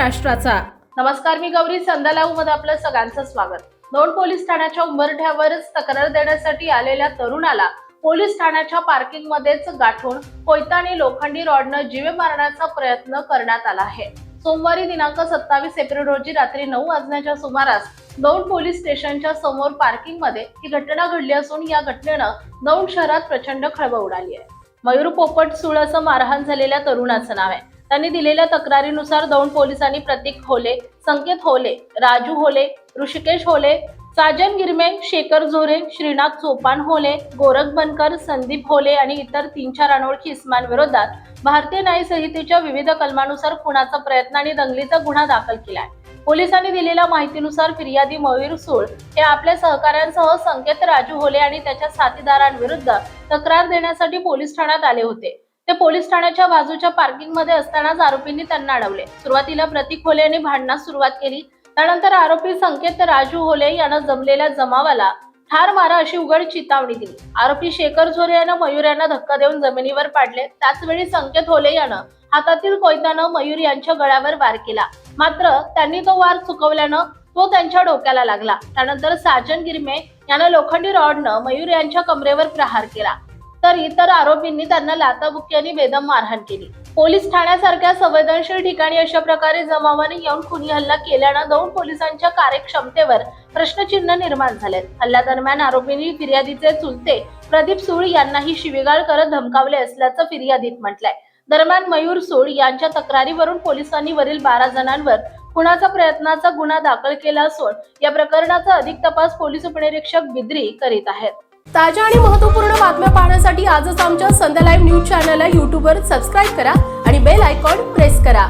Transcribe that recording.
महाराष्ट्राचा। नमस्कार, मी गौरी संध्यालाऊ मध्ये आपलं सगळ्यांचं स्वागत। दौंड पोलीस ठाण्याच्या उंबरठ्यावरच तक्रार देण्यासाठी आलेल्या तरुणाला पोलीस ठाण्याच्या पार्किंग मध्येच गाठून कोयता आणि लोखंडी रॉडनं जीवे मारण्याचा प्रयत्न करण्यात आला आहे। सोमवारी दिनांक 27 एप्रिल रोजी रात्री 9 वाजण्याच्या सुमारास दौंड पोलीस स्टेशनच्या समोर पार्किंग मध्ये ही घटना घडली असून या घटनेनं दौंड शहरात प्रचंड खळबळ उडाली आहे। मयूर पोपट सूळ असं मारहाण झालेल्या तरुणाचं नाव आहे। त्यांनी दिलेल्या तक्रारीनुसार दौंड पोलिसांनी प्रतीक होले, संकेत होले, राजू होले, ऋषिकेश होले, साजन गिरमे, शेखर झोरे, श्रीनाथ चोपान होले, गोरख बनकर, संदीप होले आणि इतर 3-4 अनोळखी इसमांविरोधात भारतीय न्याय संहितेच्या विविध कलमानुसार खुनाचा प्रयत्न आणि दंगलीचा गुन्हा दाखल केला आहे। पोलिसांनी दिलेल्या माहितीनुसार फिर्यादी मयूर सूळ हे आपल्या सहकाऱ्यांसह संकेत राजू होले आणि त्याच्या साथीदारांविरुद्ध तक्रार देण्यासाठी पोलीस ठाण्यात आले होते। ते पोलीस ठाण्याच्या बाजूच्या पार्किंग मध्ये असतानाच आरोपींनी त्यांना अडवले। सुरुवातीला प्रतीक होले यांनी भांडणास सुरुवात केली। त्यानंतर आरोपी संकेत राजू होले यानं जमलेल्या जमावाला ठार मारा अशी उघड चितावणी दिली। आरोपी शेखर झोरे यानं मयूर यांना धक्का देऊन जमिनीवर पाडले। त्याचवेळी संकेत होले यानं हातातील कोयत्यानं मयूर यांच्या गळ्यावर वार केला, मात्र त्यांनी तो वार चुकवल्यानं तो त्यांच्या डोक्याला लागला। त्यानंतर साजन गिरमे यानं लोखंडी रॉडनं मयूर यांच्या कमरेवर प्रहार केला, तर इतर आरोपींनी त्यांना लाथाबुक्की आणि बेदम मारहाण केली। पोलीस ठाण्यासारख्या संवेदनशील ठिकाणी अशा प्रकारे जमावाने येऊन खुनी हल्ला केल्यानं दौंड पोलिसांच्या कार्यक्षमतेवर प्रश्नचिन्ह निर्माण झाले। हल्ल्यादरम्यान आरोपींनी फिर्यादीचे चुलते प्रदीप सूळ यांनाही शिवीगाळ करत धमकावले असल्याचं फिर्यादीत म्हटलंय। दरम्यान मयूर सूळ यांच्या तक्रारीवरून पोलिसांनी वरील 12 जणांवर खुनाचा प्रयत्नाचा गुन्हा दाखल केला असून या प्रकरणाचा अधिक तपास पोलीस उपनिरीक्षक बिद्री करीत आहेत। ताज्या आणि महत्त्वपूर्ण बातम्या पाहण्यासाठी आजच आमच्या संध्या लाईव्ह न्यूज चॅनलला YouTube वर सबस्क्राईब करा आणि बेल आयकॉन प्रेस करा।